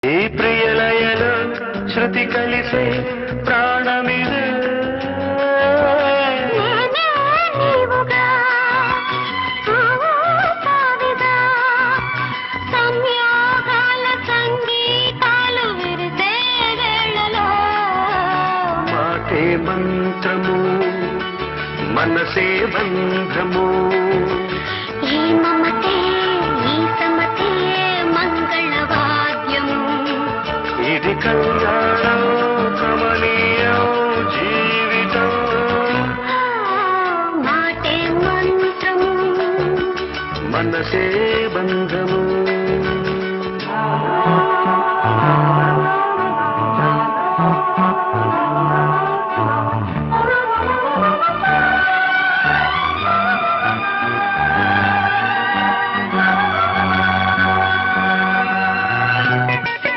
ఈ ప్రియలయలో శృతి కలిసే ప్రాణమిదే మాటే మంత్రము మనసే బంధము ఈ మమతే ఈ సమతే మంగళవాద్యము ఇది కళ్యాణం కమనీయం జీవితం మాటే మంత్రము మనసే బంధము